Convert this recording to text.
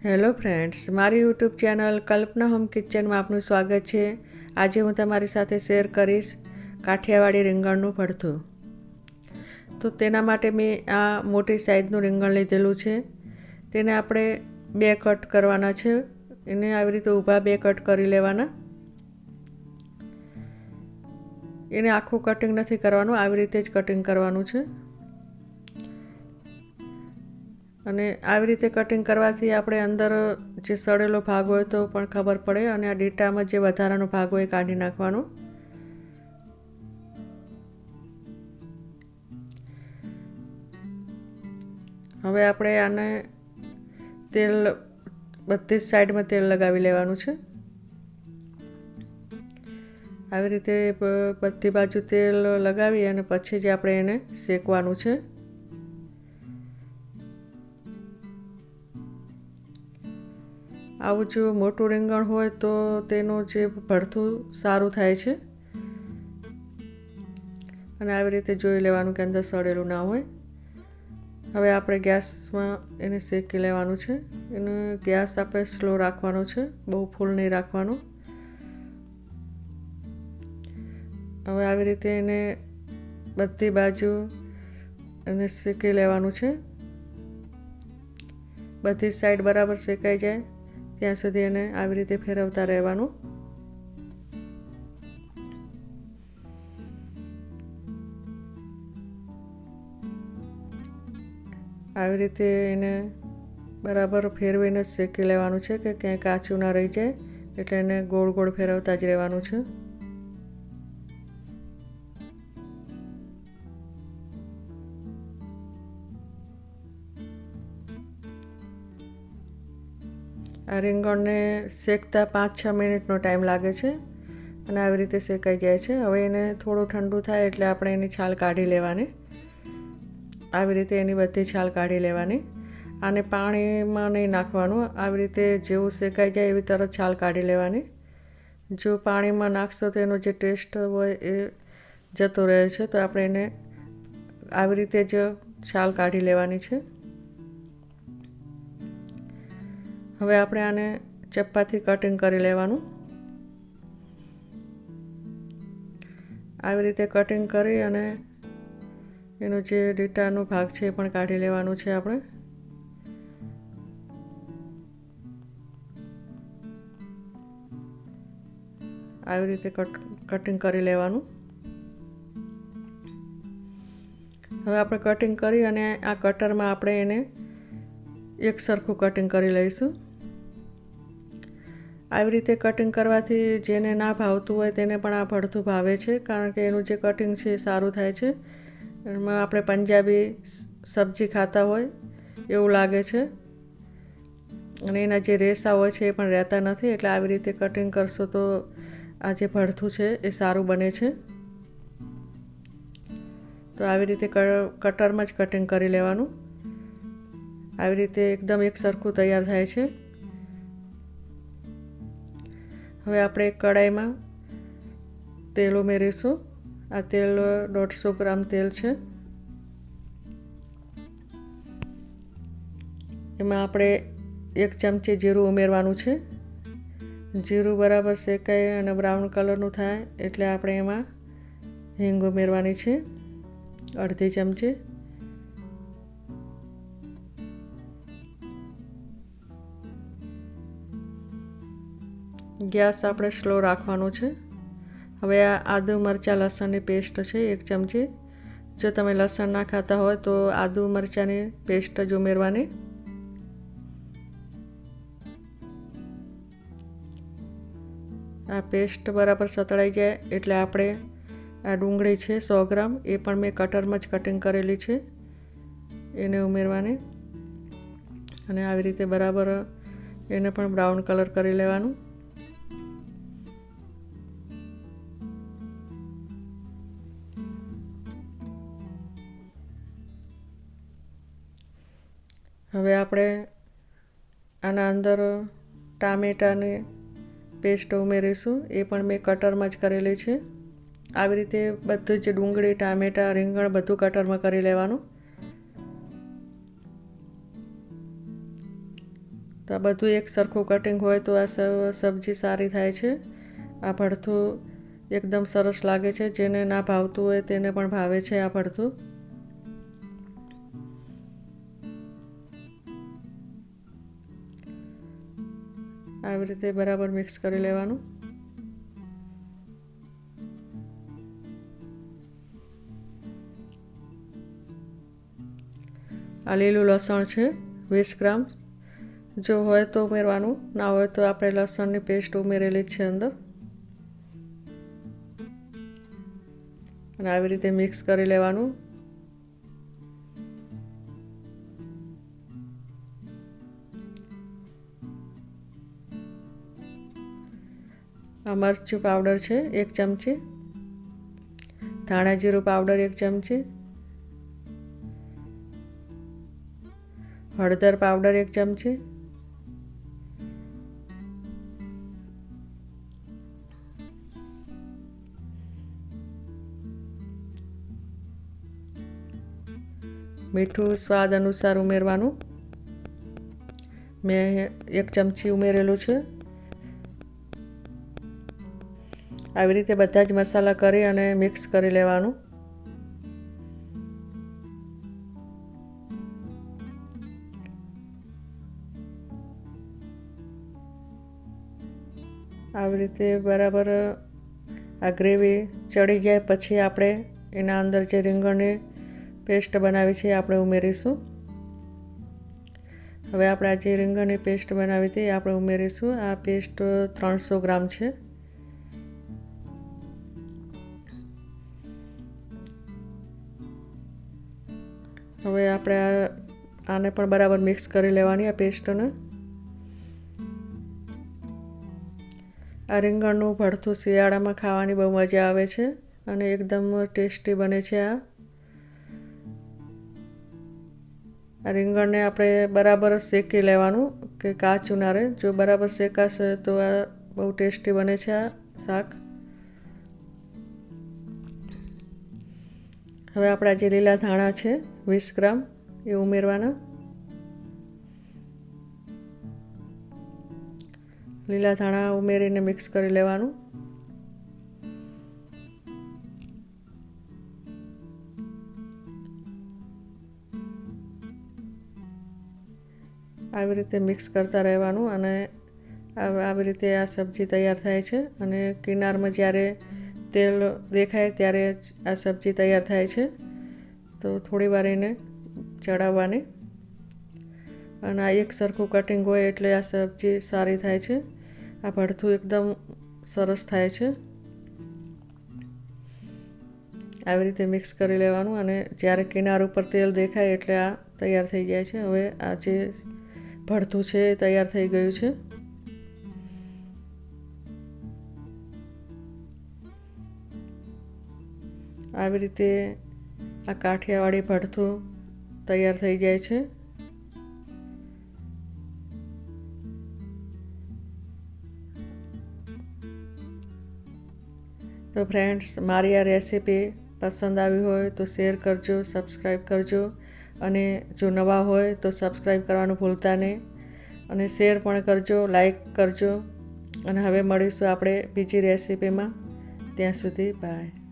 Hello friends, મારી YouTube channel કલ્પના home કિચનમાં આપનું સ્વાગત છે। આજે હું તમારી સાથે શેર કરીશ કાઠિયાવાડી રીંગણનું ભરથું। તો તેના માટે મેં આ મોટી સાઈઝનું રીંગણ લીધેલું છે। તેને આપણે 2 કટ કરવાના છે। એને આવી રીતે ઊભા 2 કટ કરી લેવાના। એને આખું કટિંગ નથી કરવાનું, આવી રીતે જ કટિંગ કરવાનું છે। અને આવી રીતે કટિંગ કરવાથી આપણે અંદર જે સડેલો ભાગ હોય તો પણ ખબર પડે અને આ ડીટામાં જે વધારાનો ભાગ હોય એ કાઢી નાખવાનો। હવે આપણે આને તેલ બધી જ સાઈડમાં તેલ લગાવી લેવાનું છે। આવી રીતે બધી બાજુ તેલ લગાવી અને પછી જ આપણે એને શેકવાનું છે। આવું જો મોટું રીંગણ હોય તો તેનું જે ભરથું સારું થાય છે। અને આવી રીતે જોઈ લેવાનું કે અંદર સડેલું ના હોય। હવે આપણે ગેસમાં એને શેકી લેવાનું છે। એનો ગેસ આપણે સ્લો રાખવાનો છે, બહુ ફૂલ નહીં રાખવાનો। હવે આવી રીતે એને બધી બાજુ એને શેકી લેવાનું છે। બધી સાઈડ બરાબર શેકાઈ જાય ત્યાં સુધી એને આવી રીતે ફેરવતા રહેવાનું। આવી રીતે એને બરાબર ફેરવીને શેકી લેવાનું છે કે ક્યાંય કાચું ના રહી જાય, એટલે એને ગોળ ગોળ ફેરવતા જ રહેવાનું છે। આ રીંગણને શેકતા 5-6 મિનિટનો ટાઈમ લાગે છે અને આવી રીતે શેકાઈ જાય છે। હવે એને થોડું ઠંડુ થાય એટલે આપણે એની છાલ કાઢી લેવાની। આવી રીતે એની બધી છાલ કાઢી લેવાની। આને પાણીમાં નહીં નાખવાનું, આવી રીતે જેવું શેકાઈ જાય એવી તરત છાલ કાઢી લેવાની। જો પાણીમાં નાખશો તો એનો જે ટેસ્ટ હોય એ જતો રહે છે, તો આપણે એને આવી રીતે જ છાલ કાઢી લેવાની છે। હવે આપણે આને ચપ્પાથી કટિંગ કરી લેવાનું। આવી રીતે કટિંગ કરી અને એનો જે ડીટાનો ભાગ છે એ પણ કાઢી લેવાનું છે આપણે। આવી રીતે કટિંગ કરી લેવાનું। હવે આપણે કટિંગ કરી અને આ કટરમાં આપણે એને એક સરખું કટિંગ કરી લઈશું। આવી રીતે કટિંગ કરવાથી જેને ના ભાવતું હોય તેને પણ આ ભરથું ભાવે છે, કારણ કે એનું જે કટિંગ છે એ સારું થાય છે। એમાં આપણે પંજાબી સબ્જી ખાતા હોય એવું લાગે છે અને એના જે રેસા હોય છે એ પણ રહેતા નથી, એટલે આવી રીતે કટિંગ કરશો તો આ જે ભરથું છે એ સારું બને છે। તો આવી રીતે કટરમાં જ કટિંગ કરી લેવાનું। આવી રીતે એકદમ એક સરખું તૈયાર થાય છે। હવે આપણે એક કડાઈમાં તેલ ઉમેરીશું। આ તેલ 150 ગ્રામ તેલ છે। એમાં આપણે 1 ચમચી જીરું ઉમેરવાનું છે। જીરું બરાબર શેકાય અને બ્રાઉન કલરનું થાય એટલે આપણે એમાં હિંગ ઉમેરવાની છે, અડધી ચમચી। ગેસ આપણે સ્લો રાખવાનો છે। હવે આ આદુ મરચાં લસણની પેસ્ટ છે 1 ચમચી। જો તમે લસણ ના ખાતા હોય તો આદુ મરચાંની પેસ્ટ જ ઉમેરવાની। આ પેસ્ટ બરાબર સતળાઈ જાય એટલે આપણે આ ડુંગળી છે 100 ગ્રામ, એ પણ મેં કટરમાં જ કટિંગ કરેલી છે, એને ઉમેરવાની અને આવી રીતે બરાબર એને પણ બ્રાઉન કલર કરી લેવાનું। હવે આપણે આના અંદર ટામેટાની પેસ્ટ ઉમેરીશું, એ પણ મેં કટરમાં જ કરેલી છે। આવી રીતે બધું જ ડુંગળી, ટામેટાં, રીંગણ બધું કટરમાં કરી લેવાનું। તો આ બધું એક સરખું કટિંગ હોય તો આ સબ્જી સારી થાય છે. આ ભરથું એકદમ સરસ લાગે છે. જેને ના ભાવતું હોય તેને પણ ભાવે છે આ ભરથું. આવી રીતે બરાબર મિક્સ કરી લેવાનું. આ લીલું લસણ છે 20 ગ્રામ. જો હોય તો ઉમેરવાનું, ના હોય તો આપણે લસણની પેસ્ટ ઉમેરેલી છે અંદર. અને આવી રીતે મિક્સ કરી લેવાનું. આ મરચું પાવડર છે 1 ચમચી, ધાણા જીરું પાવડર 1 ચમચી, હળદર પાવડર 1 ચમચી, મીઠું સ્વાદ અનુસાર ઉમેરવાનું. મેં 1 ચમચી ઉમેરેલું છે. આવી રીતે બધા જ મસાલા કરી અને મિક્સ કરી લેવાનું. આવી રીતે બરાબર આ ગ્રેવી ચડી જાય પછી આપણે એના અંદર જે રીંગણની પેસ્ટ બનાવી છે આપણે ઉમેરીશું. હવે આપણે આ જે રીંગણની પેસ્ટ બનાવી હતી આપણે ઉમેરીશું. આ પેસ્ટ 300 ગ્રામ છે. હવે આપણે આને પણ બરાબર મિક્સ કરી લેવાની આ પેસ્ટને. આ રીંગણનું ભરથું શિયાળામાં ખાવાની બહુ મજા આવે છે અને એકદમ ટેસ્ટી બને છે. આ રીંગણને આપણે બરાબર શેકી લેવાનું કે કાચું ના રહે. જો બરાબર શેકાશે તો આ બહુ ટેસ્ટી બને છે આ શાક. હવે આપણા જે લીલા ધાણા છે 20 ગ્રામ એ ઉમેરવાના. લીલા ધાણા ઉમેરીને મિક્સ કરી લેવાનું. આવી રીતે મિક્સ કરતા રહેવાનું અને આવી રીતે આ સબ્જી તૈયાર થાય છે. અને કિનારમાં જ્યારે તેલ દેખાય ત્યારે આ સબ્જી તૈયાર થાય છે. તો થોડી વાર એને ચડાવવાની. અને આ એક સરખું કટિંગ હોય એટલે આ સબ્જી સારી થાય છે. આ ભરથું એકદમ સરસ થાય છે. આવી રીતે મિક્સ કરી લેવાનું અને જ્યારે કિનાર ઉપર તેલ દેખાય એટલે આ તૈયાર થઈ જાય છે. હવે આ જે ભરથું છે એ તૈયાર થઈ ગયું છે. આવી રીતે આ કાઠિયાવાડી ભરથું તૈયાર થઈ જાય છે. તો ફ્રેન્ડ્સ, મારી આ રેસીપી પસંદ આવી હોય તો શેર કરજો, સબસ્ક્રાઈબ કરજો અને જો નવા હોય તો સબસ્ક્રાઈબ કરવાનું ભૂલતા નહીં અને શેર પણ કરજો, લાઈક કરજો. અને હવે મળીશું આપણે બીજી રેસીપીમાં. ત્યાં સુધી બાય.